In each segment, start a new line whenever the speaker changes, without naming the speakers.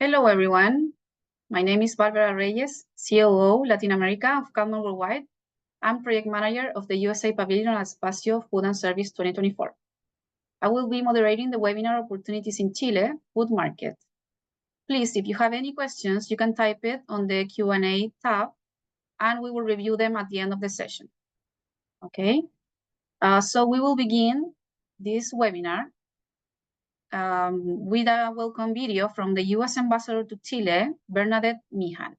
Hello, everyone. My name is Barbara Reyes, COO Latin America of Calman Worldwide. I'm project manager of the USA Pavilion at Espacio Food and Service 2024. I will be moderating the webinar Opportunities in Chile Food Market. Please, if you have any questions, you can type it on the Q&A tab, and we will review them at the end of the session. Okay, so we will begin this webinar with a welcome video from the U.S. Ambassador to Chile, Bernadette Mihan.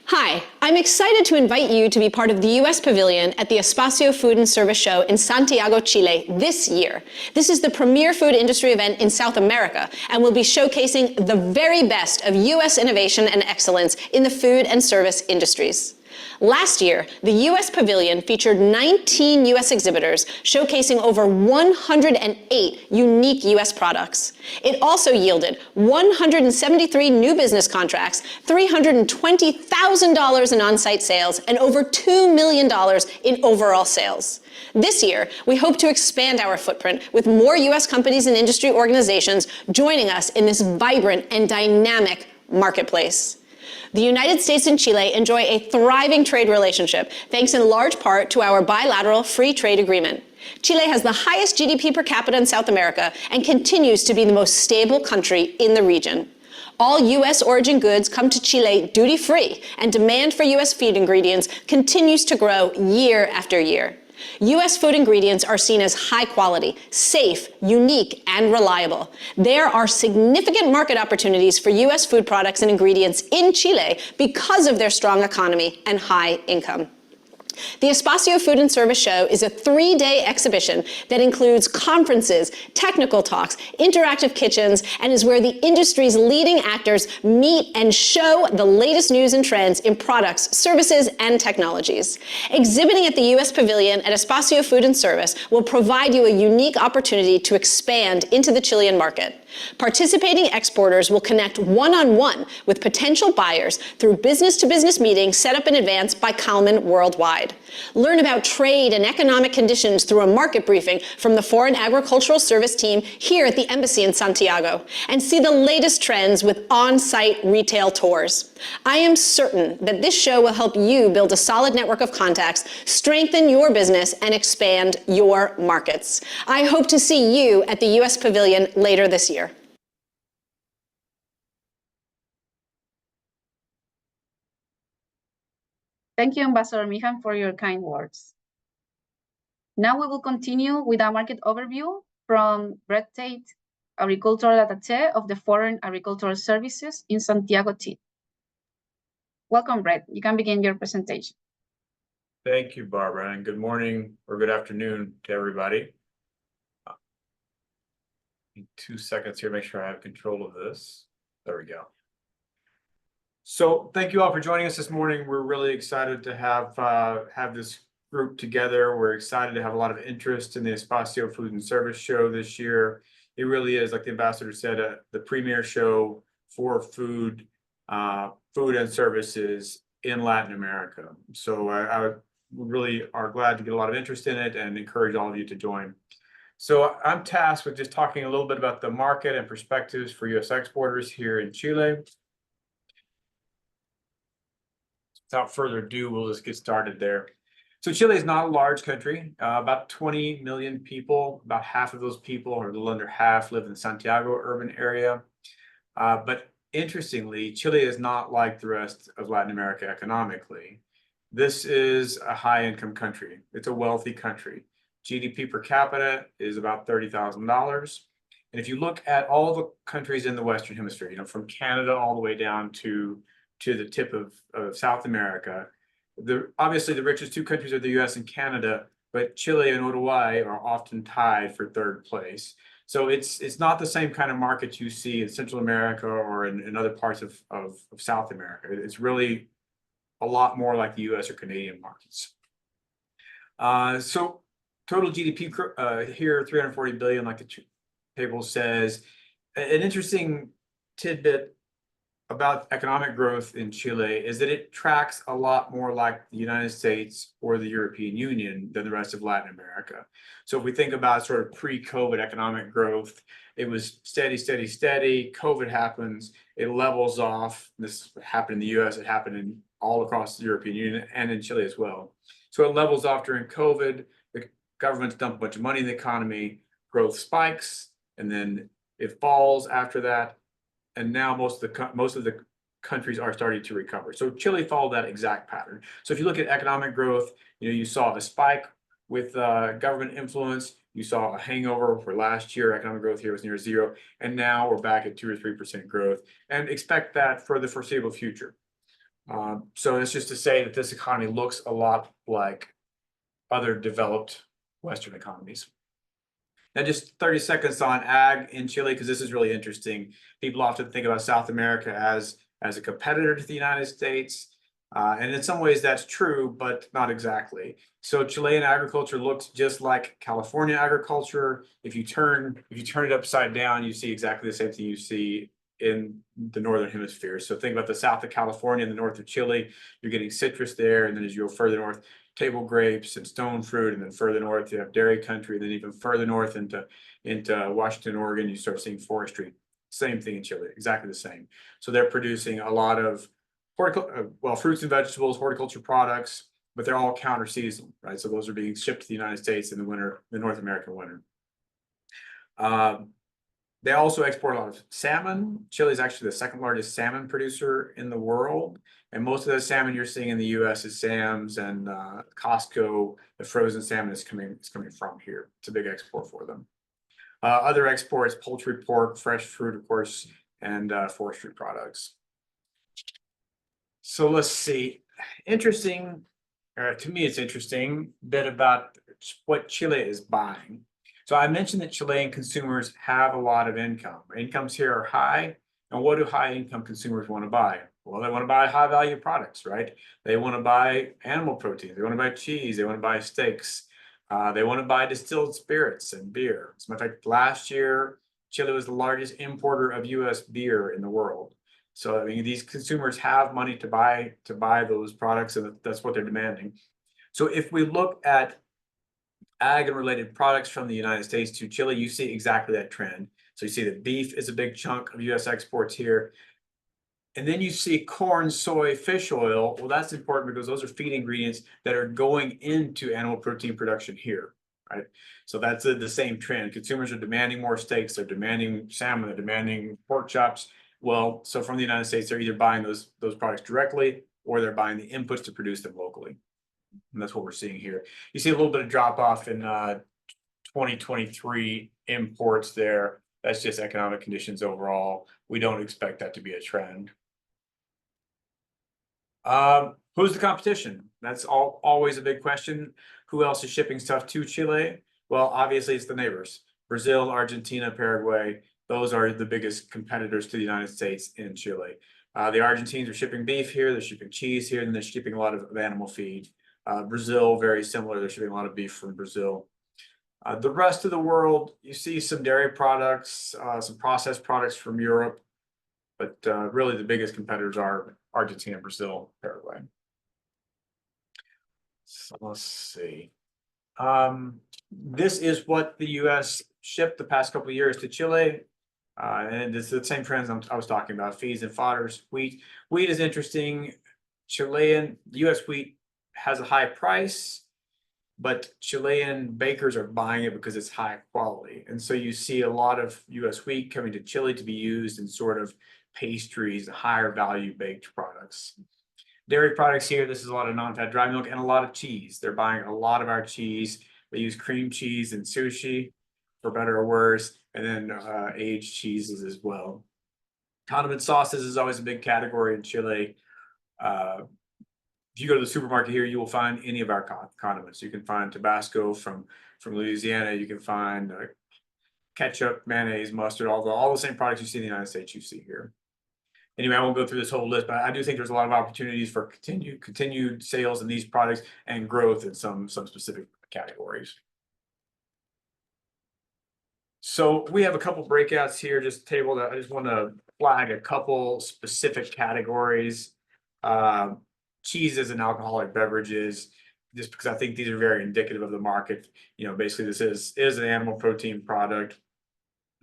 Hi, I'm excited to invite you to be part of the U.S. Pavilion at the Espacio Food and Service Show in Santiago, Chile this year. This is the premier food industry event in South America and will be showcasing the very best of U.S. innovation and excellence in the food and service industries. Last year, the U.S. Pavilion featured 19 U.S. exhibitors showcasing over 108 unique U.S. products. It also yielded 173 new business contracts, $320,000 in on-site sales, and over $2 million in overall sales. This year, we hope to expand our footprint with more U.S. companies and industry organizations joining us in this vibrant and dynamic marketplace. The United States and Chile enjoy a thriving trade relationship, thanks in large part to our bilateral free trade agreement. Chile has the highest GDP per capita in South America and continues to be the most stable country in the region. All U.S. origin goods come to Chile duty-free, and demand for U.S. feed ingredients continues to grow year after year. U.S. food ingredients are seen as high quality, safe, unique, and reliable. There are significant market opportunities for U.S. food products and ingredients in Chile because of their strong economy and high income. The Espacio Food and Service Show is a 3-day exhibition that includes conferences, technical talks, interactive kitchens, and is where the industry's leading actors meet and show the latest news and trends in products, services, and technologies. Exhibiting at the U.S. Pavilion at Espacio Food and Service will provide you a unique opportunity to expand into the Chilean market. Participating exporters will connect one-on-one with potential buyers through business-to-business meetings set up in advance by Calman Worldwide. Learn about trade and economic conditions through a market briefing from the Foreign Agricultural Service team here at the Embassy in Santiago, and see the latest trends with on-site retail tours. I am certain that this show will help you build a solid network of contacts, strengthen your business, and expand your markets. I hope to see you at the U.S. Pavilion later this year.
Thank you, Ambassador Mihan, for your kind words. Now we will continue with a market overview from Brett Tate, Agricultural Attaché of the Foreign Agricultural Services in Santiago, Chile. Welcome, Brett. You can begin your presentation.
Thank you, Barbara, and good morning or good afternoon to everybody. 2 seconds here, make sure I have control of this. There we go. So thank you all for joining us this morning. We're really excited to have this group together. We're excited to have a lot of interest in the Espacio Food and Service Show this year. It really is, like the ambassador said, the premier show for food and services in Latin America. So I really are glad to get a lot of interest in it and encourage all of you to join. So I'm tasked with just talking a little bit about the market and perspectives for U.S. exporters here in Chile. Without further ado, we'll just get started there. So Chile is not a large country, about 20 million people. About half of those people, or a little under half, live in the Santiago urban area. But interestingly, Chile is not like the rest of Latin America economically. This is a high-income country. It's a wealthy country. GDP per capita is about $30,000. And if you look at all the countries in the Western Hemisphere, from Canada all the way down to the tip of South America, obviously the richest 2 countries are the U.S. and Canada, but Chile and Uruguay are often tied for 3rd place. So it's not the same kind of market you see in Central America or in other parts of South America. It's really a lot more like the U.S. or Canadian markets. So total GDP here, 340 billion, like the table says. An interesting tidbit about economic growth in Chile is that it tracks a lot more like the United States or the European Union than the rest of Latin America. So if we think about sort of pre-COVID economic growth, it was steady, steady, steady. COVID happens, it levels off. This happened in the US, it happened in all across the European Union and in Chile as well. So it levels off during COVID. The government's dumped a bunch of money in the economy, growth spikes, and then it falls after that. And now most of the countries are starting to recover. So Chile followed that exact pattern. So if you look at economic growth, you saw a spike with government influence. You saw a hangover for last year. Economic growth here was near zero, and now we're back at 2 or 3% growth, and expect that for the foreseeable future. So it's just to say that this economy looks a lot like other developed Western economies. Now, just 30 seconds on ag in Chile, because this is really interesting. People often think about South America as a competitor to the United States. And in some ways that's true, but not exactly. So Chilean agriculture looks just like California agriculture. If you turn it upside down, you see exactly the same thing you see in the northern hemisphere. So think about the south of California and the north of Chile. You're getting citrus there, and then as you go further north, table grapes and stone fruit, and then further north you have dairy country, and then even further north into Washington, Oregon, you start seeing forestry. Same thing in Chile, exactly the same. So they're producing a lot of fruits and vegetables, horticulture products, but they're all counter seasonal, right? So those are being shipped to the United States in the winter, the North American winter. They also export a lot of salmon. Chile is actually the second largest salmon producer in the world. And most of the salmon you're seeing in the US is Sam's and Costco. The frozen salmon is coming from here. It's a big export for them. Other exports, poultry, pork, fresh fruit, of course, and forestry products. So let's see. Interesting, to me it's interesting, bit about what Chile is buying. So I mentioned that Chilean consumers have a lot of income. Incomes here are high. And what do high income consumers want to buy? Well, they want to buy high value products, right? They want to buy animal protein. They want to buy cheese. They want to buy steaks. They want to buy distilled spirits and beer. As a matter of fact, last year, Chile was the largest importer of US beer in the world. So I mean, these consumers have money to buy those products, and that's what they're demanding. So if we look at ag and related products from the United States to Chile, you see exactly that trend. So you see that beef is a big chunk of US exports here. And then you see corn, soy, fish oil. Well, that's important because those are feed ingredients that are going into animal protein production here, right? So that's the same trend. Consumers are demanding more steaks, they're demanding salmon, they're demanding pork chops. Well, so from the United States, they're either buying those products directly, or they're buying the inputs to produce them locally. And that's what we're seeing here. You see a little bit of drop off in 2023 imports there. That's just economic conditions overall. We don't expect that to be a trend. Who's the competition? That's always a big question. Who else is shipping stuff to Chile? Well, obviously it's the neighbors. Brazil, Argentina, Paraguay. Those are the biggest competitors to the United States in Chile. The Argentines are shipping beef here, they're shipping cheese here, and they're shipping a lot of animal feed. Brazil, very similar. They're shipping a lot of beef from Brazil. The rest of the world, you see some dairy products, some processed products from Europe, but really the biggest competitors are Argentina, Brazil, Paraguay. So let's see. This is what the US shipped the past couple of years to Chile. And it's the same trends I was talking about, feeds and fodders. Wheat is interesting. US wheat has a high price, but Chilean bakers are buying it because it's high quality. And so you see a lot of US wheat coming to Chile to be used in sort of pastries, higher value baked products. Dairy products here, this is a lot of non-fat dry milk and a lot of cheese. They're buying a lot of our cheese. They use cream cheese and sushi, for better or worse, and then aged cheeses as well. Condiment sauces is always a big category in Chile. If you go to the supermarket here, you will find any of our condiments. You can find Tabasco from Louisiana. You can find ketchup, mayonnaise, mustard, all the same products you see in the United States you see here. Anyway, I won't go through this whole list, but I do think there's a lot of opportunities for continued sales in these products and growth in some specific categories. So we have a couple breakouts here, just tabled. I just want to flag a couple specific categories. Cheeses and alcoholic beverages, just because I think these are very indicative of the market. You know, basically this is an animal protein product.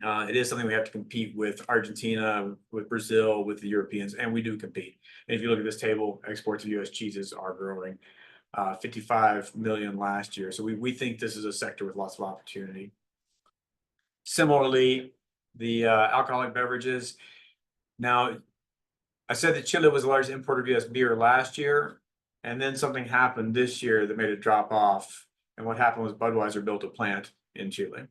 It is something we have to compete with Argentina, with Brazil, with the Europeans, and we do compete. And if you look at this table, exports of US cheeses are growing 55 million last year. So we think this is a sector with lots of opportunity. Similarly, the alcoholic beverages. Now, I said that Chile was the largest importer of US beer last year, and then something happened this year that made it drop off. And what happened was Budweiser built a plant in Chile.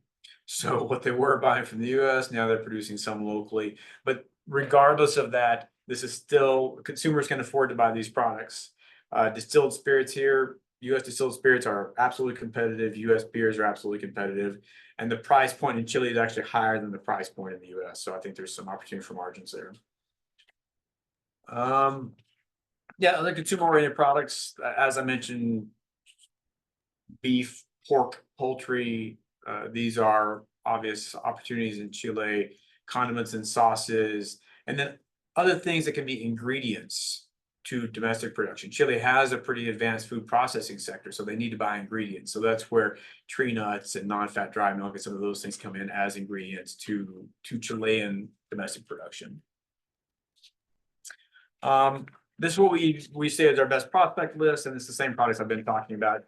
So what they were buying from the US, now they're producing some locally. But regardless of that, this is still, consumers can afford to buy these products. Distilled spirits here, US distilled spirits are absolutely competitive. US beers are absolutely competitive. And the price point in Chile is actually higher than the price point in the US. So I think there's some opportunity for margins there. Yeah, other consumer-oriented products, as I mentioned, beef, pork, poultry, these are obvious opportunities in Chile, condiments and sauces, and then other things that can be ingredients to domestic production. Chile has a pretty advanced food processing sector, so they need to buy ingredients. So that's where tree nuts and non-fat dry milk and some of those things come in as ingredients to Chilean domestic production. This is what we say is our best prospect list, and it's the same products I've been talking about.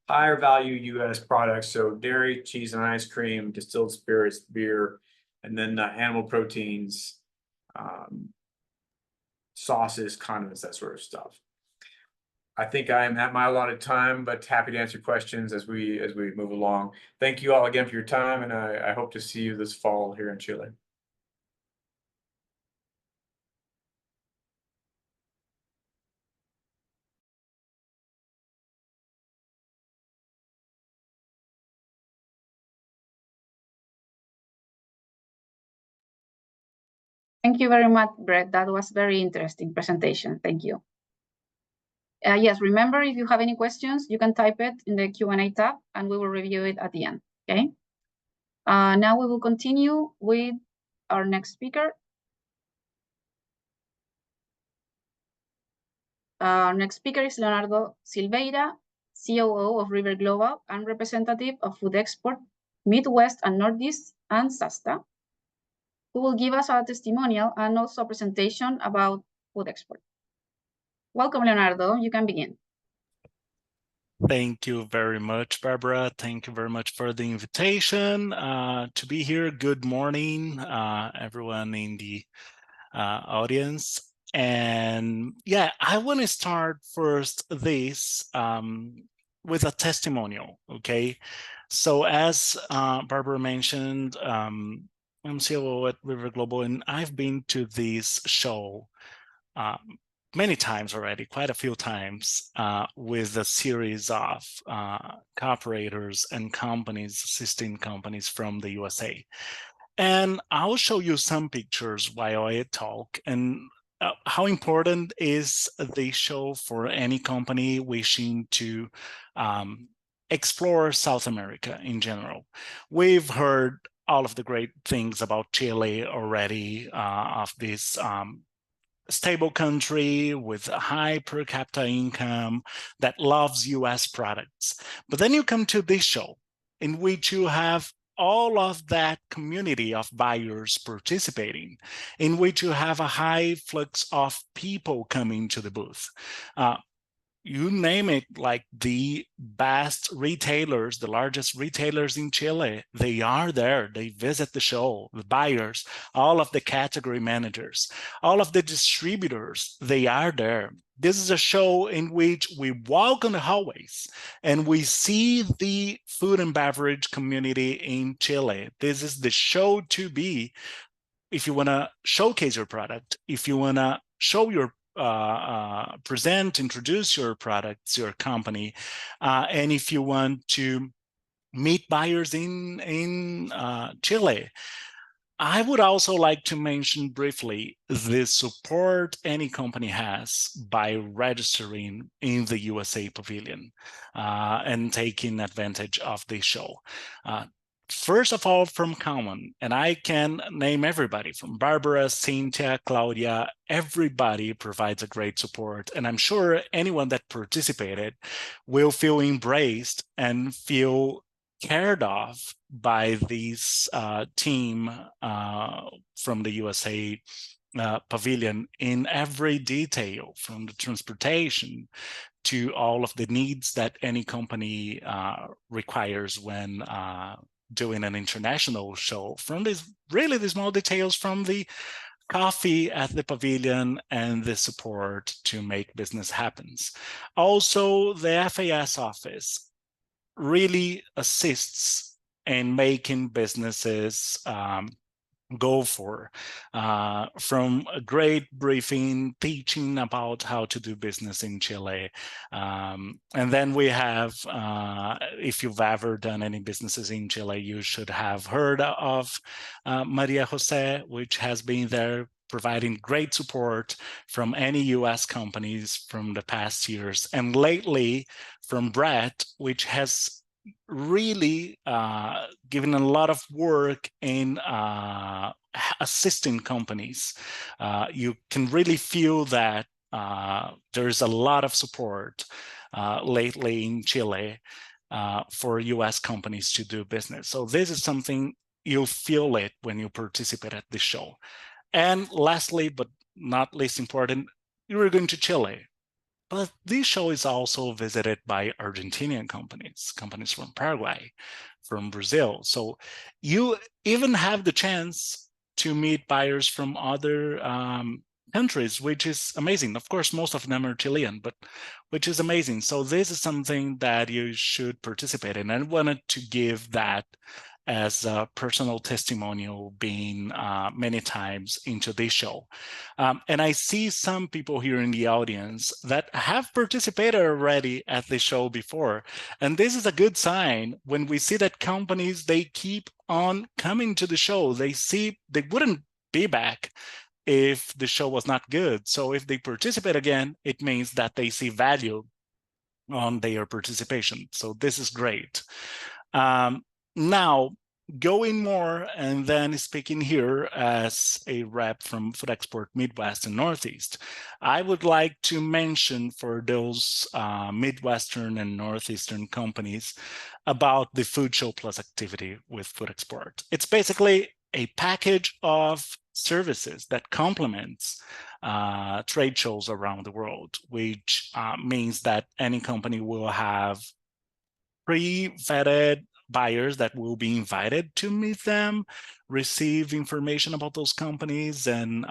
Higher value US products, so dairy, cheese, and ice cream, distilled spirits, beer, and then animal proteins, sauces, condiments, that sort of stuff. I think I am at my allotted time, but happy to answer questions as we move along. Thank you all again for your time, and I hope to see you this fall here in Chile.
Thank you very much, Brett. That was very interesting presentation. Thank you. Yes, remember, if you have any questions, you can type it in the Q&A tab, and we will review it at the end, okay? Now we will continue with our next speaker. Our next speaker is Leonardo Silveira, COO of River Global and representative of Food Export, Midwest and Northeast, and SASTA, who will give us a testimonial and also a presentation about Food Export. Welcome, Leonardo. You can begin.
Thank you very much, Barbara. Thank you very much for the invitation to be here. Good morning, everyone in the audience. And yeah, I want to start first this with a testimonial, okay? So as Barbara mentioned, I'm COO at River Global, and I've been to this show many times already, quite a few times, with a series of cooperators and companies, assisting companies from the USA. And I'll show you some pictures while I talk, and how important is the show for any company wishing to explore South America in general. We've heard all of the great things about Chile already, of this stable country with a high per capita income that loves US products. But then you come to this show in which you have all of that community of buyers participating, in which you have a high flux of people coming to the booth. You name it, like the best retailers, the largest retailers in Chile, they are there. They visit the show, the buyers, all of the category managers, all of the distributors, they are there. This is a show in which we walk on the hallways and we see the food and beverage community in Chile. This is the show to be if you want to showcase your product, if you want to show your present, introduce your products, your company, and if you want to meet buyers in Chile. I would also like to mention briefly the support any company has by registering in the USA Pavilion and taking advantage of the show. First of all, from Common, and I can name everybody from Barbara, Cynthia, Claudia, everybody provides a great support. And I'm sure anyone that participated will feel embraced and feel cared of by this team from the USA pavilion in every detail, from the transportation to all of the needs that any company requires when doing an international show, from these really the small details, from the coffee at the pavilion and the support to make business happens. Also, the FAS office really assists in making businesses go for, from a great briefing, teaching about how to do business in Chile. And then we have, if you've ever done any businesses in Chile, you should have heard of Maria Jose, which has been there providing great support from any US companies from the past years. And lately from Brett, which has really given a lot of work in assisting companies. You can really feel that there's a lot of support lately in Chile for US companies to do business. So this is something you'll feel it when you participate at the show. And lastly, but not least important, you're going to Chile. But this show is also visited by Argentinian companies, companies from Paraguay, from Brazil. So you even have the chance to meet buyers from other countries, which is amazing. Of course, most of them are Chilean, but which is amazing. So this is something that you should participate in. I wanted to give that as a personal testimonial, being many times into this show. And I see some people here in the audience that have participated already at the show before. And this is a good sign when we see that companies, they keep on coming to the show. They see they wouldn't be back if the show was not good. So if they participate again, it means that they see value on their participation. So this is great. Now, going more and then speaking here as a rep from Food Export Midwest and Northeast, I would like to mention for those Midwestern and Northeastern companies about the Food Show Plus activity with Food Export. It's basically a package of services that complements trade shows around the world, which means that any company will have pre-vetted buyers that will be invited to meet them, receive information about those companies and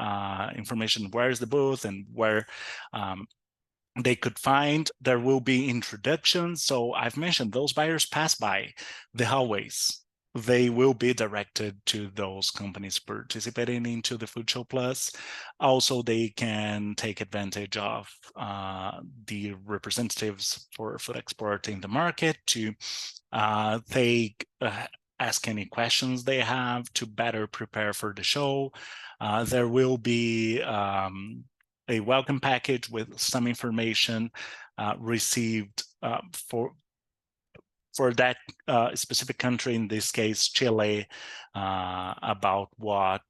information where is the booth and where they could find. There will be introductions. So I've mentioned those buyers pass by the hallways. They will be directed to those companies participating into the Food Show Plus. Also, they can take advantage of the representatives for Food Export in the market to ask any questions they have to better prepare for the show. There will be a welcome package with some information received for that specific country, in this case, Chile, about what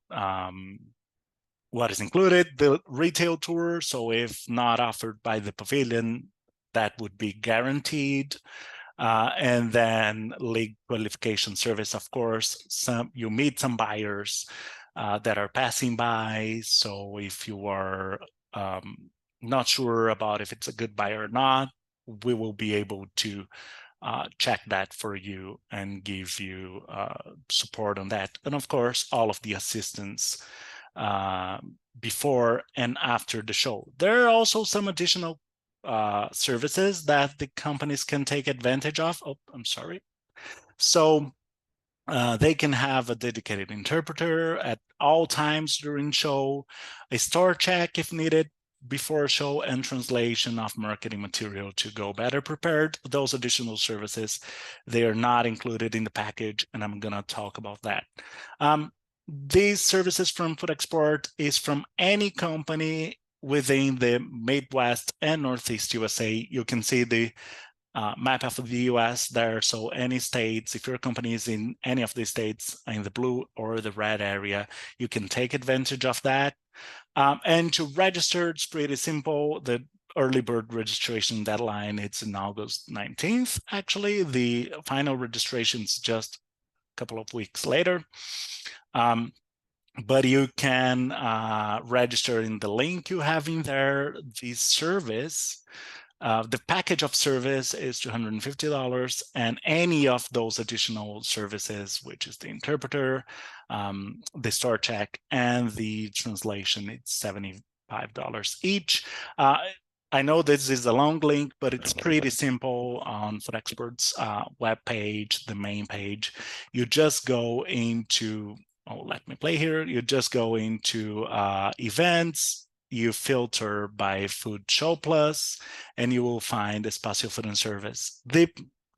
is included, the retail tour. So if not offered by the pavilion, that would be guaranteed. And then league qualification service, of course. You meet some buyers that are passing by. So if you are not sure about if it's a good buyer or not, we will be able to check that for you and give you support on that. And of course, all of the assistance before and after the show. There are also some additional services that the companies can take advantage of. Oh, I'm sorry. So they can have a dedicated interpreter at all times during show, a store check if needed before a show, and translation of marketing material to go better prepared. Those additional services, they are not included in the package, and I'm gonna talk about that. These services from Food Export is from any company within the Midwest and Northeast USA. You can see the map of the US there. So any states, if your company is in any of the states in the blue or the red area, you can take advantage of that. And to register, it's pretty simple. The early bird registration deadline, it's in August 19th. Actually, the final registration is just a couple of weeks later. But you can register in the link you have in there. The service, the package of service is $250, and any of those additional services, which is the interpreter, the store check, and the translation, it's $75 each. I know this is a long link, but it's pretty simple on Food Expert's webpage, the main page. You just go into, let me play here. You just go into events, you filter by Food Show Plus, and you will find Espacio Food and Service. The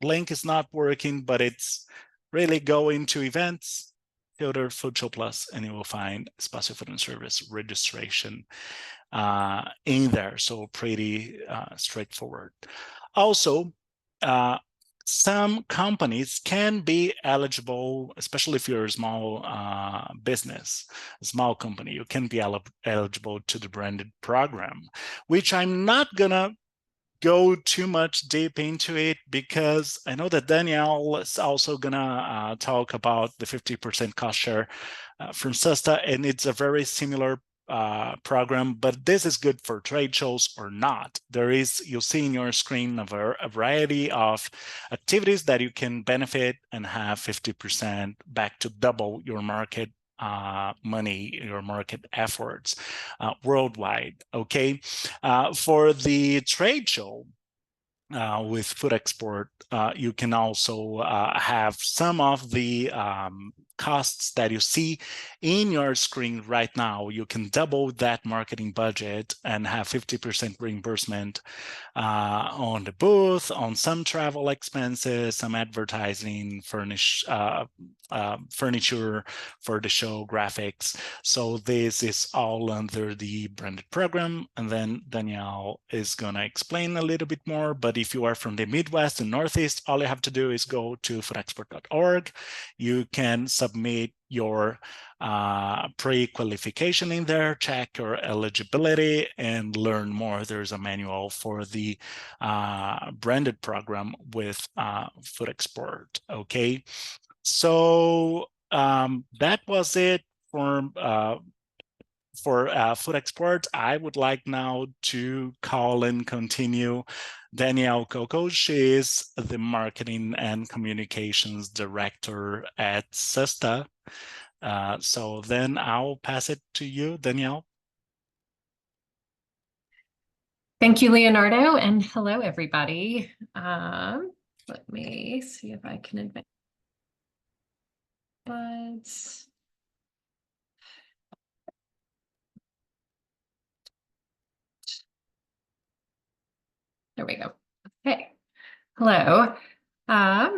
link is not working, but it's really go into events, filter Food Show Plus, and you will find Espacio Food and Service registration in there. So pretty straightforward. Also, some companies can be eligible, especially if you're a small business, a small company, you can be eligible to the branded program, which I'm not gonna go too much deep into it because I know that Danielle is also gonna talk about the 50% cost share from SESTA, and it's a very similar program, but this is good for trade shows or not. There is, you'll see in your screen a variety of activities that you can benefit and have 50% back to double your market money, your market efforts worldwide. Okay, for the trade show with Food Export, you can also have some of the costs that you see in your screen right now. You can double that marketing budget and have 50% reimbursement on the booth, on some travel expenses, some advertising, furniture for the show, graphics. So this is all under the branded program. And then Danielle is gonna explain a little bit more, but if you are from the Midwest and Northeast, all you have to do is go to foodexpert.org. You can submit your pre-qualification in there, check your eligibility, and learn more. There's a manual for the branded program with Food Export. Okay, so that was it for Food Export. I would like now to call and continue Danielle Coco. She is the Marketing and Communications Director at SESTA. So then I'll pass it to you, Danielle.
Thank you, Leonardo, and hello, everybody. Let me see if I can advance. There we go. Okay. Hello.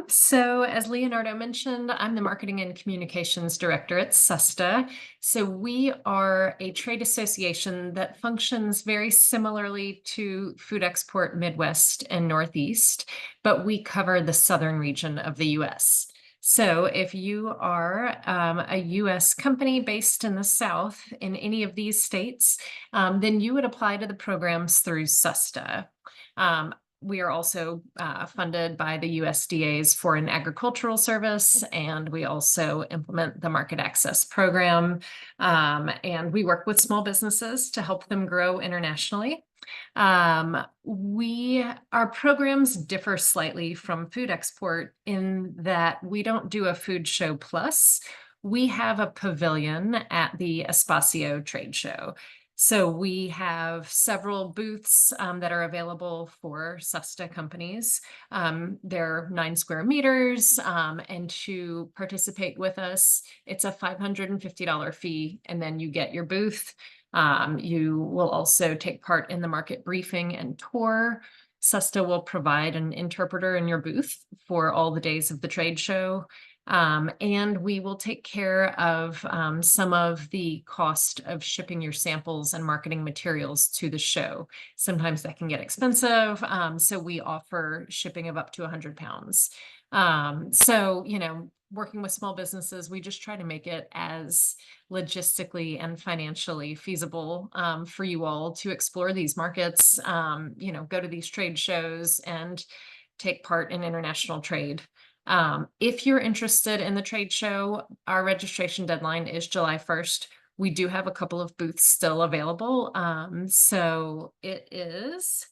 So as Leonardo mentioned, I'm the Marketing and Communications Director at SESTA. So we are a trade association that functions very similarly to Food Export Midwest and Northeast, but we cover the southern region of the US. So if you are a US company based in the South in any of these states, then you would apply to the programs through SESTA. We are also funded by the USDA's Foreign Agricultural Service, and we also implement the Market Access Program. And we work with small businesses to help them grow internationally. Our programs differ slightly from Food Export in that we don't do a Food Show Plus. We have a pavilion at the Espacio trade show. So we have several booths that are available for SESTA companies. They're 9 square meters, and to participate with us, it's a $550 fee, and then you get your booth. You will also take part in the market briefing and tour. SESTA will provide an interpreter in your booth for all the days of the trade show. And we will take care of some of the cost of shipping your samples and marketing materials to the show. Sometimes that can get expensive, so we offer shipping of up to 100 pounds. So, you know, working with small businesses, we just try to make it as logistically and financially feasible for you all to explore these markets, you know, go to these trade shows and take part in international trade. If you're interested in the trade show, our registration deadline is July 1st. We do have a couple of booths still available. So it is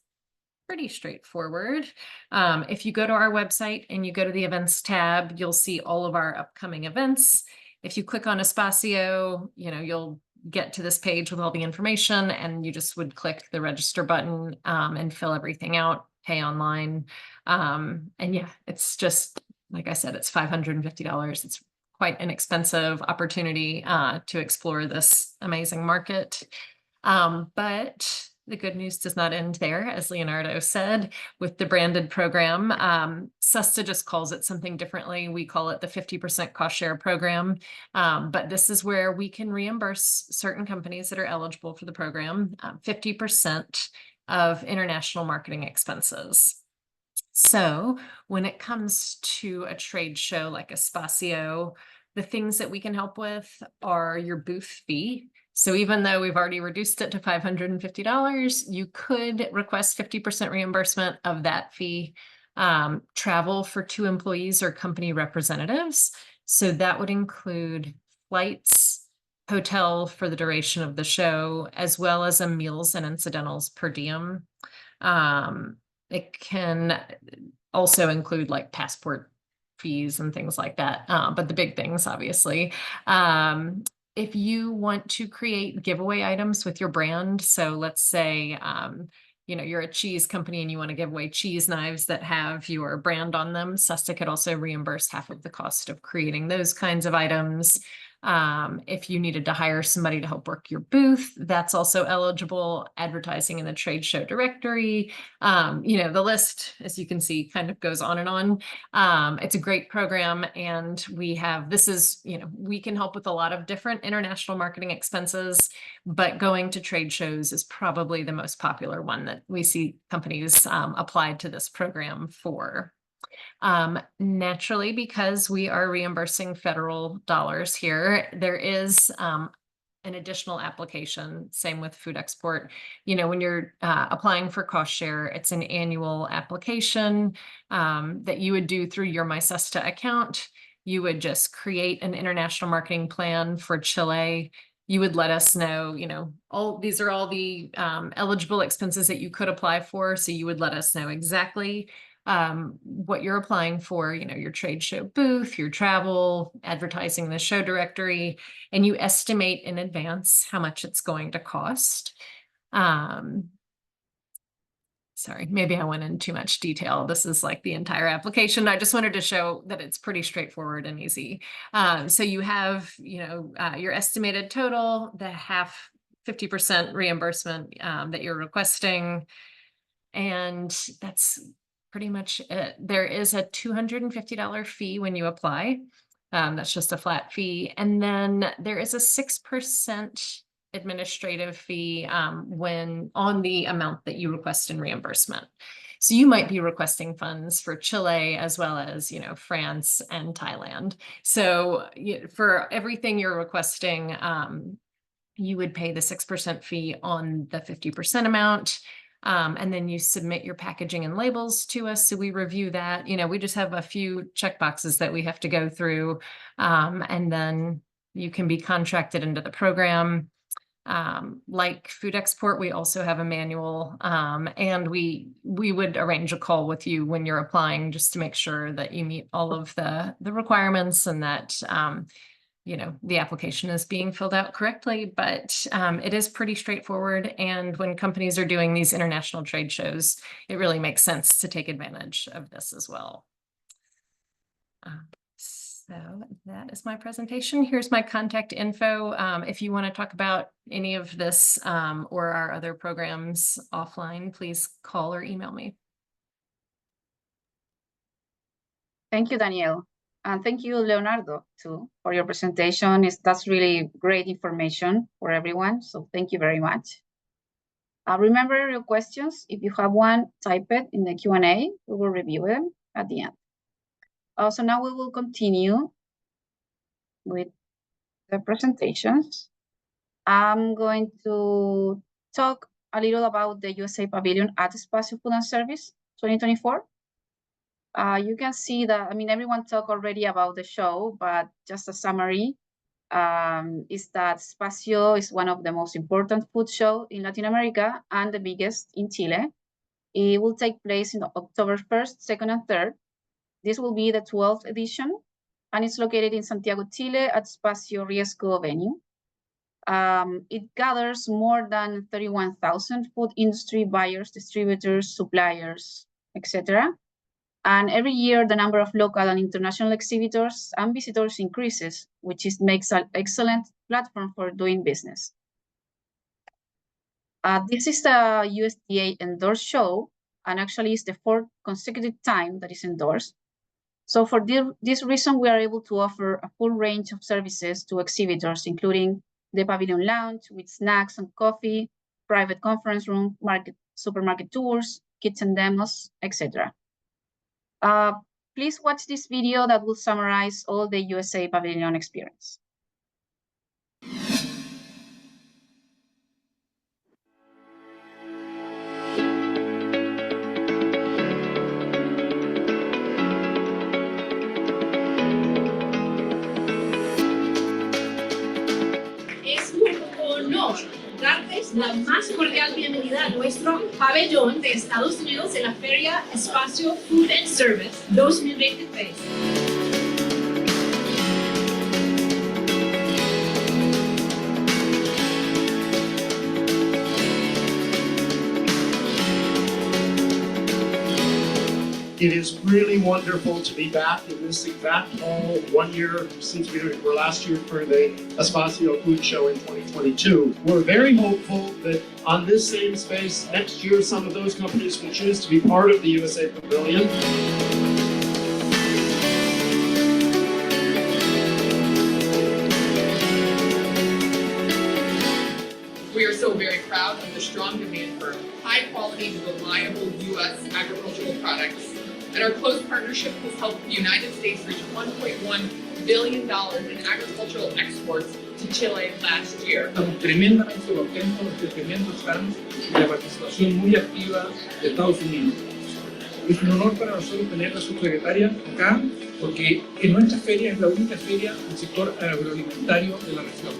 pretty straightforward. If you go to our website and you go to the events tab, you'll see all of our upcoming events. If you click on Espacio, you know, you'll get to this page with all the information, and you just would click the register button and fill everything out, pay online. And yeah, it's just, like I said, it's $550. It's quite an expensive opportunity to explore this amazing market. But the good news does not end there, as Leonardo said, with the branded program. SESTA just calls it something differently. We call it the 50% cost share program. But this is where we can reimburse certain companies that are eligible for the program 50% of international marketing expenses. So when it comes to a trade show like Espacio, the things that we can help with are your booth fee. So even though we've already reduced it to $550, you could request 50% reimbursement of that fee. Travel for 2 employees or company representatives. So that would include flights, hotel for the duration of the show, as well as a meals and incidentals per diem. It can also include like passport fees and things like that, but the big things, obviously. If you want to create giveaway items with your brand, so let's say, you know, you're a cheese company and you want to give away cheese knives that have your brand on them, SESTA could also reimburse half of the cost of creating those kinds of items. If you needed to hire somebody to help work your booth, that's also eligible. Advertising in the trade show directory, you know, the list, as you can see, kind of goes on and on. It's a great program, and we have, this is, you know, we can help with a lot of different international marketing expenses, but going to trade shows is probably the most popular one that we see companies applied to this program for. Naturally, because we are reimbursing federal dollars here, there is an additional application. Same with food export. You know, when you're applying for cost share, it's an annual application that you would do through your MySESTA account. You would just create an international marketing plan for Chile. You would let us know, you know, all these are all the eligible expenses that you could apply for. So you would let us know exactly what you're applying for, you know, your trade show booth, your travel, advertising the show directory, and you estimate in advance how much it's going to cost. Sorry, maybe I went into too much detail. This is like the entire application. I just wanted to show that it's pretty straightforward and easy. So you have, you know, your estimated total, the 50% reimbursement that you're requesting, and that's pretty much it. There is a $250 fee when you apply. That's just a flat fee. And then there is a 6% administrative fee when on the amount that you request in reimbursement. So you might be requesting funds for Chile as well as, you know, France and Thailand. So for everything you're requesting, you would pay the 6% fee on the 50% amount. And then you submit your packaging and labels to us. So we review that. You know, we just have a few check boxes that we have to go through. And then you can be contracted into the program. Like food export, we also have a manual, and we would arrange a call with you when you're applying just to make sure that you meet all of the requirements and that you know, the application is being filled out correctly, but it is pretty straightforward. And when companies are doing these international trade shows, it really makes sense to take advantage of this as well. So that is my presentation. Here's my contact info. If you want to talk about any of this or our other programs offline, please call or email me.
Thank you, Danielle. And thank you, Leonardo, too, for your presentation. That's really great information for everyone. So thank you very much. Remember your questions. If you have one, type it in the Q&A. We will review them at the end. So now we will continue with the presentations. I'm going to talk a little about the USA Pavilion at Espacio Food and Service 2024. You can see that, I mean, everyone talked already about the show, but just a summary is that Espacio is one of the most important food shows in Latin America and the biggest in Chile. It will take place in October 1st, 2nd, and 3rd. This will be the 12th edition, and it's located in Santiago, Chile at Espacio Riesgo venue. It gathers more than 31,000 food industry buyers, distributors, suppliers, etc. And every year, the number of local and international exhibitors and visitors increases, which makes an excellent platform for doing business. This is a USDA endorsed show, and actually it's the 4th consecutive time that is endorsed. So for this reason, we are able to offer a full range of services to exhibitors, including the pavilion lounge with snacks and coffee, private conference room, supermarket tours, kitchen demos, etc. Please watch this video that will summarize all the USA Pavilion experience.
Es un honor darles la más cordial bienvenida a nuestro pabellón de Estados Unidos en la Feria Espacio Food and Service 2023.
It is really wonderful to be back in this exact hall 1 year since we were last here for the Espacio Food Show in 2022. We're very hopeful that on this same space next year, some of those companies will choose to be part of the USA Pavilion.
We are so very proud of the strong demand for high-quality, reliable U.S. agricultural products, and our close partnership has helped the United States reach $1.1 billion in agricultural exports to Chile last year.
Estamos tremendamente contentos del tremendo stand y la participación muy activa de Estados Unidos. Es un honor para nosotros tener a la subsecretaria acá, porque en nuestra feria es la única feria del sector agroalimentario de la región.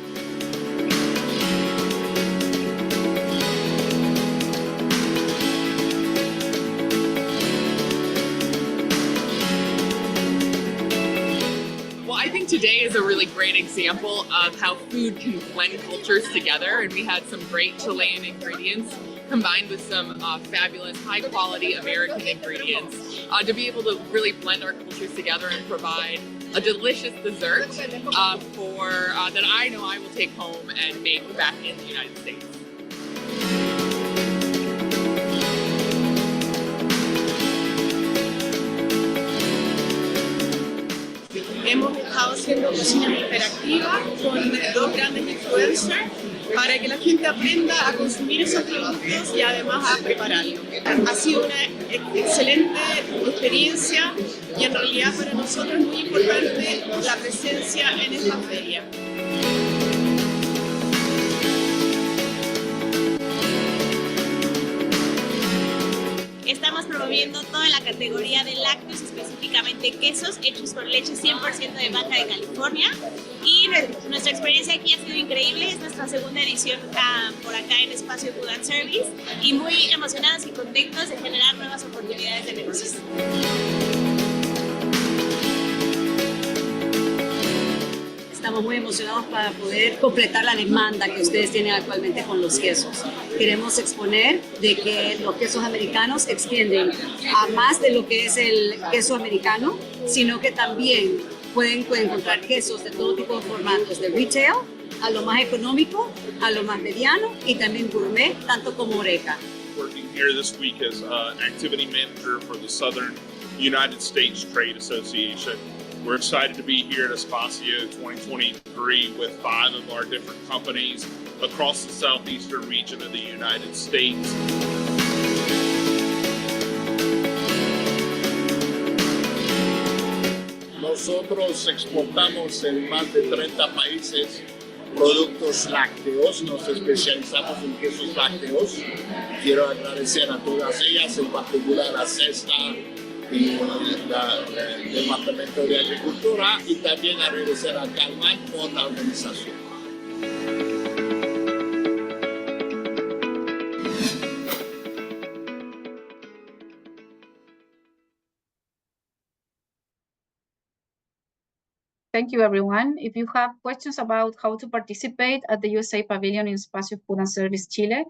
I think today is a really great example of how food can blend cultures together, and we had some great Chilean ingredients combined with some fabulous high-quality American ingredients to be able to really blend our cultures together and provide a delicious dessert that I know I will take home and make back in the United States.
Hemos estado haciendo cocina interactiva con dos grandes influencers para que la gente aprenda a consumir esos productos y además a prepararlos. Ha sido una excelente experiencia y en realidad para nosotros es muy importante la presencia en esta feria.
Estamos promoviendo toda la categoría de lácteos, específicamente quesos hechos con leche 100% de vaca de California. Y nuestra experiencia aquí ha sido increíble. Es nuestra segunda edición por acá en Espacio Food and Service y muy emocionados y contentos de generar nuevas oportunidades de negocios.
Estamos muy emocionados para poder completar la demanda que ustedes tienen actualmente con los quesos. Queremos exponer de que los quesos americanos extienden a más de lo que es el queso americano, sino que también pueden encontrar quesos de todo tipo de formatos, de retail, a lo más económico, a lo más mediano y también gourmet, tanto como oreca.
Working here this week as activity manager for the Southern United States Trade Association. We're excited to be here at Espacio 2023 with 5 of our different companies across the southeastern region of the United States. Nosotros exportamos en más de 30 países productos lácteos, nos especializamos en quesos lácteos. Quiero agradecer a todas ellas, en particular a Cesta y el Departamento de Agricultura, y también agradecer a Calman por la organización.
Thank you, everyone. If you have questions about how to participate at the USA Pavilion in Espacio Food and Service Chile,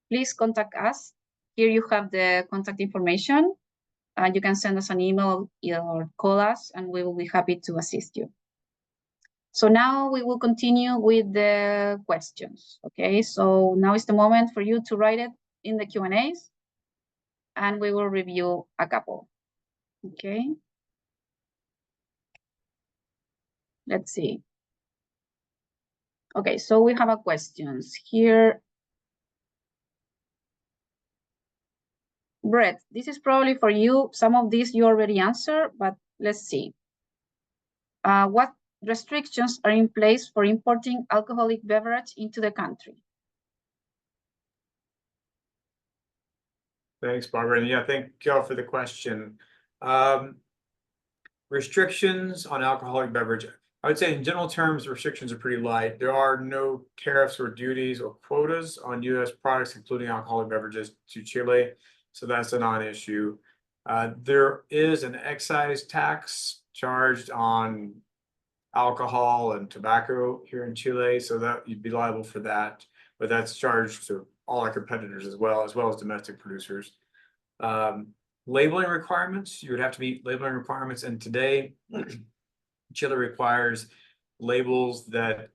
please contact us. Here you have the contact information. You can send us an email or call us, and we will be happy to assist you. So now we will continue with the questions, okay? So now is the moment for you to write it in the Q&As, and we will review a couple, okay? Let's see. Okay, so we have a questions here. Brett, this is probably for you. Some of these you already answered, but let's see. What restrictions are in place for importing alcoholic beverage into the country?
Thanks, Barbara. And yeah, thank y'all for the question. Restrictions on alcoholic beverage. I would say in general terms, restrictions are pretty light. There are no tariffs or duties or quotas on U.S. products, including alcoholic beverages to Chile. So that's a non-issue. There is an excise tax charged on alcohol and tobacco here in Chile, so that you'd be liable for that. But that's charged to all our competitors as well as domestic producers. Labeling requirements, you would have to meet labeling requirements, and today Chile requires labels that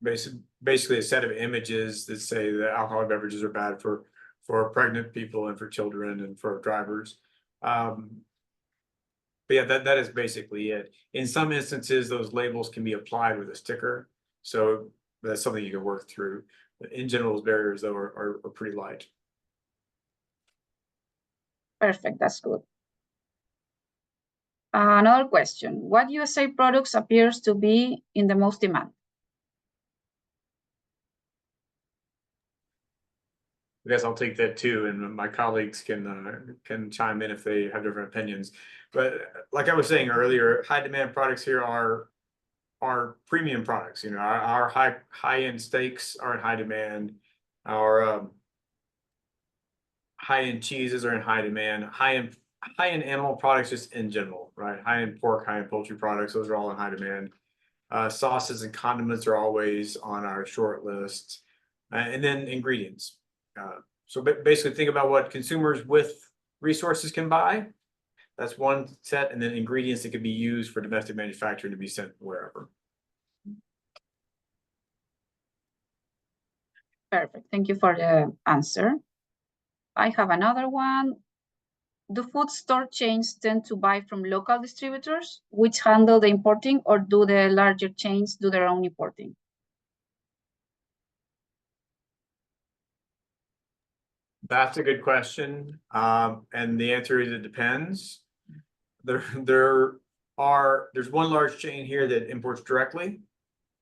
basically a set of images that say that alcoholic beverages are bad for pregnant people and for children and for drivers. But yeah, that is basically it. In some instances, those labels can be applied with a sticker, so that's something you can work through. But in general, those barriers though are pretty light.
Perfect, that's good. Another question, what USA products appears to be in the most demand?
I guess I'll take that too, and my colleagues can chime in if they have different opinions. But like I was saying earlier, high demand products here are premium products. You know, our high end steaks are in high demand. Our high end cheeses are in high demand. High end animal products just in general, right? High end pork, high end poultry products, those are all in high demand. Sauces and condiments are always on our short list, and then ingredients. So basically think about what consumers with resources can buy. That's one set, and then ingredients that can be used for domestic manufacturing to be sent wherever.
Perfect, thank you for the answer. I have another one. Do food store chains tend to buy from local distributors, which handle the importing, or do the larger chains do their own importing?
That's a good question. And the answer is it depends. There's one large chain here that imports directly,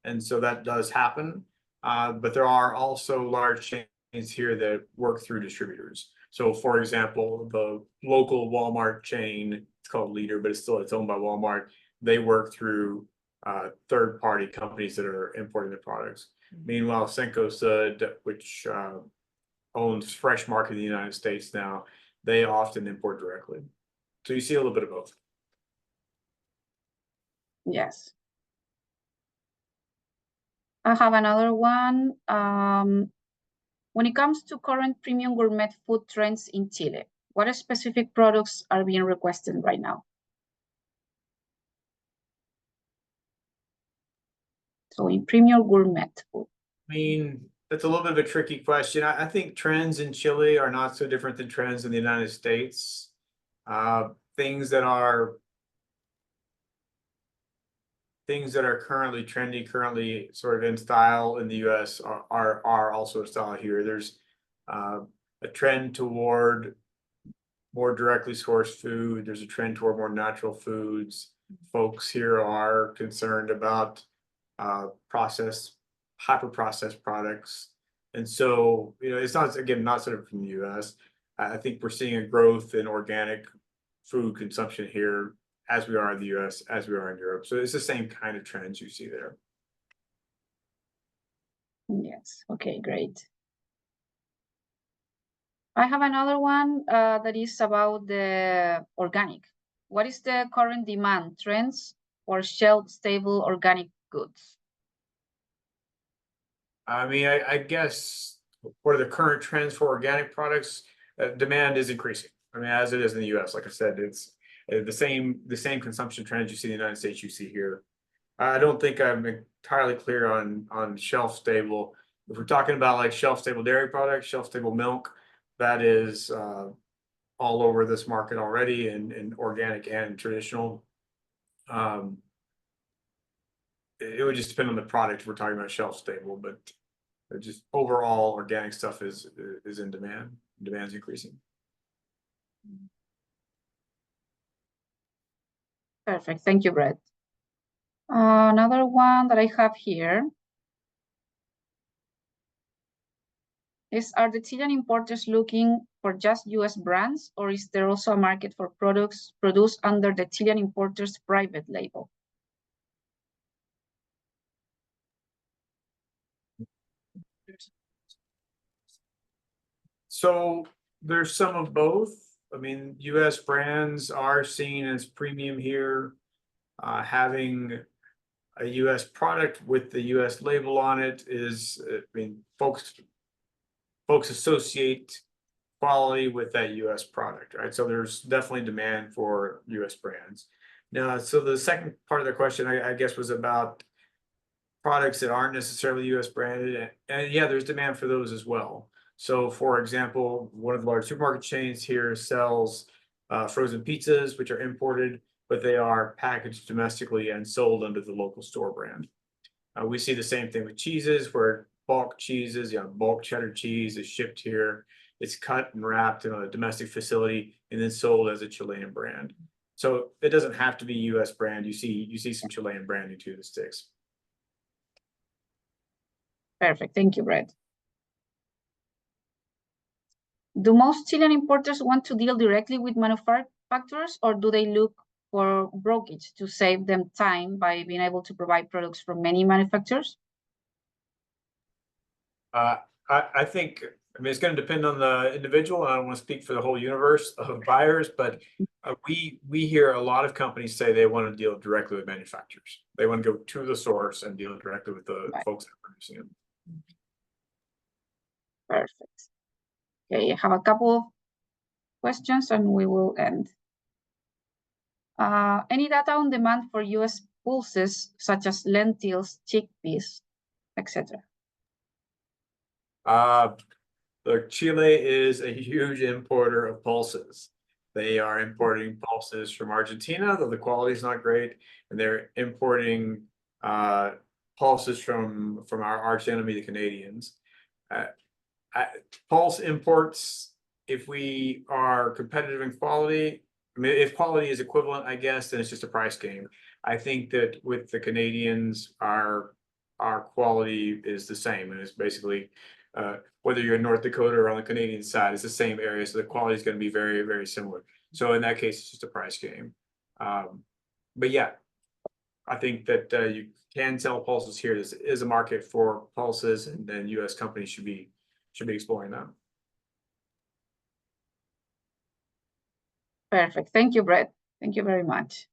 and so that does happen. But there are also large chains here that work through distributors. So for example, the local Walmart chain, it's called Leader, but it's owned by Walmart. They work through third-party companies that are importing the products. Meanwhile, Cencosud, which owns Fresh Market in the United States now, they often import directly. So you see a little bit of both.
Yes. I have another one. When it comes to current premium gourmet food trends in Chile, what specific products are being requested right now? So in premium gourmet food.
I mean, that's a little bit of a tricky question. I think trends in Chile are not so different than trends in the United States. Things that are things that are currently trendy, currently sort of in style in the US are also in style here. There's a trend toward more directly sourced food. There's a trend toward more natural foods. Folks here are concerned about hyper processed products. And so, it's not, again, not sort of from the US. I think we're seeing a growth in organic food consumption here as we are in the US, as we are in Europe. So it's the same kind of trends you see there.
Yes, okay, great. I have another one that is about the organic. What is the current demand trends for shelf-stable organic goods?
I mean, I guess what are the current trends for organic products? Demand is increasing. I mean, as it is in the US, like I said, it's the same consumption trends you see in the United States, you see here. I don't think I'm entirely clear on shelf stable. If we're talking about like shelf stable dairy products, shelf stable milk, that is all over this market already in organic and traditional. It would just depend on the product if we're talking about shelf stable, but just overall organic stuff is in demand. Demand's increasing.
Perfect, thank you, Brett. Another one that I have here is, are the Chilean importers looking for just US brands, or is there also a market for products produced under the Chilean importers' private label?
So there's some of both. I mean, US brands are seen as premium here. Having a US product with the US label on it is, I mean, folks associate quality with that US product, right? So there's definitely demand for US brands. Now, so the second part of the question, I guess, was about products that aren't necessarily US branded. And yeah, there's demand for those as well. So for example, one of the large supermarket chains here sells frozen pizzas, which are imported, but they are packaged domestically and sold under the local store brand. We see the same thing with cheeses, where bulk cheeses, bulk cheddar cheese is shipped here. It's cut and wrapped in a domestic facility and then sold as a Chilean brand. So it doesn't have to be US brand. You see some Chilean branding too that sticks.
Perfect, thank you, Brett. Do most Chilean importers want to deal directly with manufacturers, or do they look for brokerage to save them time by being able to provide products from many manufacturers?
I think, I mean, it's going to depend on the individual, and I don't want to speak for the whole universe of buyers, but we hear a lot of companies say they want to deal directly with manufacturers. They want to go to the source and deal directly with the folks that are producing them.
Perfect. Okay, I have a couple of questions and we will end. Any data on demand for US pulses such as lentils, chickpeas, etc.?
Look, Chile is a huge importer of pulses. They are importing pulses from Argentina, though the quality is not great, and they're importing pulses from our arch enemy, the Canadians. Pulse imports, if we are competitive in quality, I mean, if quality is equivalent, I guess, then it's just a price game. I think that with the Canadians, our quality is the same, and it's basically whether you're in North Dakota or on the Canadian side, it's the same area, so the quality is going to be very, very similar. So in that case, it's just a price game. But yeah, I think that you can sell pulses here. This is a market for pulses, and then US companies should be exploring them.
Perfect. Thank you, Brett. Thank you very much.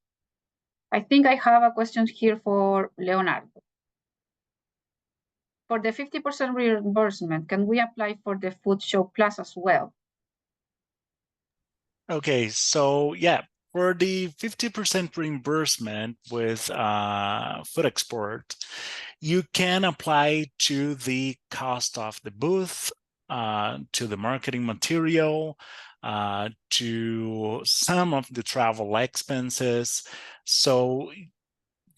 I think I have a question here for Leonardo. For the 50% reimbursement, can we apply for the Food Show Plus as well?
Okay, so yeah, for the 50% reimbursement with food export, you can apply to the cost of the booth, to the marketing material, to some of the travel expenses. So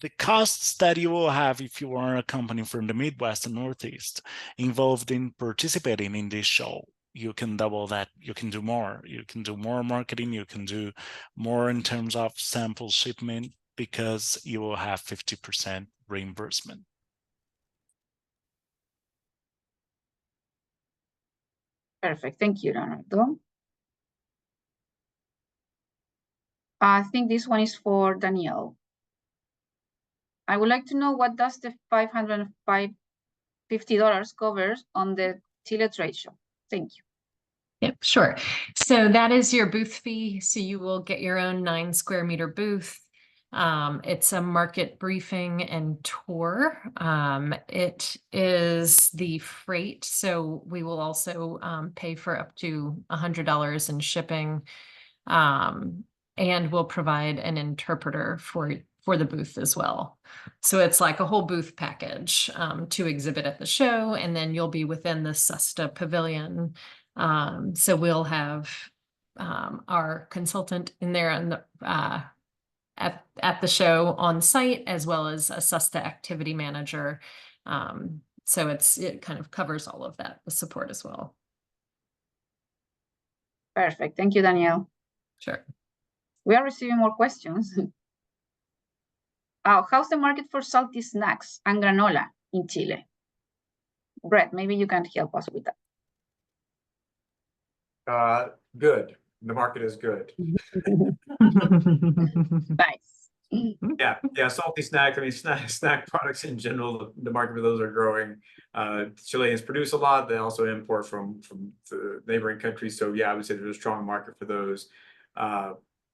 the costs that you will have if you are a company from the Midwest and Northeast involved in participating in this show, you can double that. You can do more. You can do more marketing. You can do more in terms of sample shipment because you will have 50% reimbursement.
Perfect. Thank you, Leonardo. I think this one is for Danielle. I would like to know what does the $550 covers on the Chile trade show? Thank you.
Yep, sure. So that is your booth fee. So you will get your own 9 square meter booth. It's a market briefing and tour. It is the freight. So we will also pay for up to $100 in shipping. And we'll provide an interpreter for the booth as well. So it's like a whole booth package to exhibit at the show, and then you'll be within the SUSTA pavilion. So we'll have our consultant in there and at the show on site, as well as a SUSTA activity manager. So it kind of covers all of that with support as well.
Perfect. Thank you, Danielle.
Sure.
We are receiving more questions. How's the market for salty snacks and granola in Chile? Brett, maybe you can help us with
that. Good. The market is good.
Nice.
Yeah, salty snack. I mean, snack products in general, the market for those are growing. Chileans produce a lot. They also import from the neighboring countries. So yeah, I would say there's a strong market for those.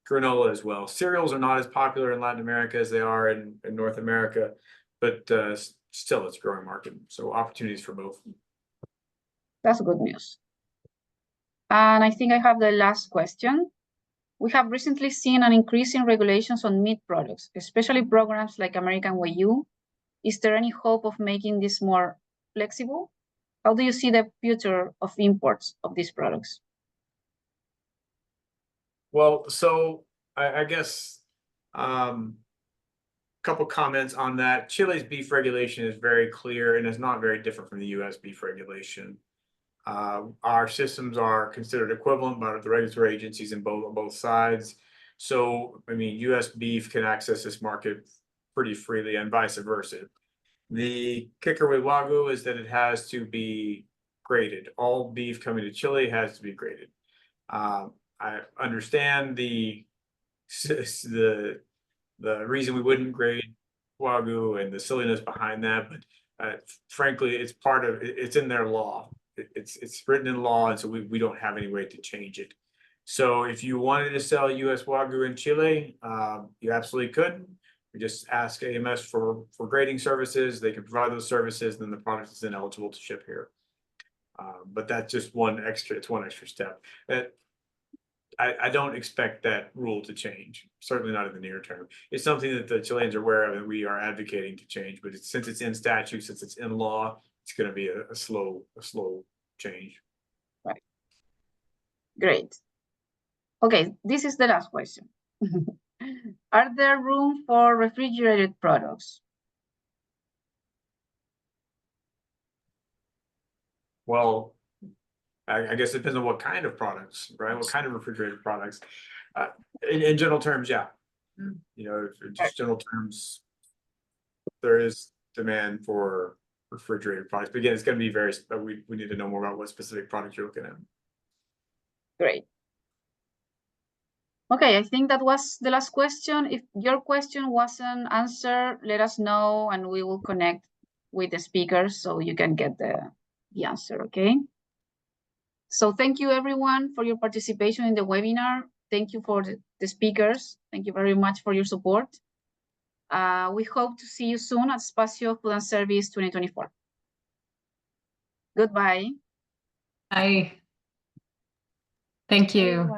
Granola as well. Cereals are not as popular in Latin America as they are in North America, but still it's a growing market. So opportunities for both.
That's good news. And I think I have the last question. We have recently seen an increase in regulations on meat products, especially programs like American Way U. Is there any hope of making this more flexible? How do you see the future of imports of these products?
Well, so I guess couple comments on that. Chile's beef regulation is very clear and is not very different from the U.S. beef regulation. Our systems are considered equivalent by the regulatory agencies on both sides. So, I mean, U.S. beef can access this market pretty freely and vice versa. The kicker with Wagyu is that it has to be graded. All beef coming to Chile has to be graded. I understand the reason we wouldn't grade Wagyu and the silliness behind that, but frankly, it's in their law. It's written in law, and so we don't have any way to change it. So if you wanted to sell U.S. Wagyu in Chile, you absolutely could. We just ask AMS for grading services. They can provide those services, and then the product is ineligible to ship here. But that's just one extra step. I don't expect that rule to change, certainly not in the near term. It's something that the Chileans are aware of and we are advocating to change, but since it's in statute, since it's in law, it's going to be a slow change.
Right. Great. Okay, this is the last question. Are there room for refrigerated products?
Well, I guess it depends on what kind of products, right? What kind of refrigerated products? In general terms, yeah. You know, just general terms, there is demand for refrigerated products. But again, it's going to be we need to know more about what specific products you're looking at.
Great. Okay, I think that was the last question. If your question wasn't answered, let us know and we will connect with the speakers so you can get the answer, okay? So thank you everyone for your participation in the webinar. Thank you for the speakers. Thank you very much for your support. We hope to see you soon at Espacio Food and Service 2024. Goodbye.
Bye. Thank you.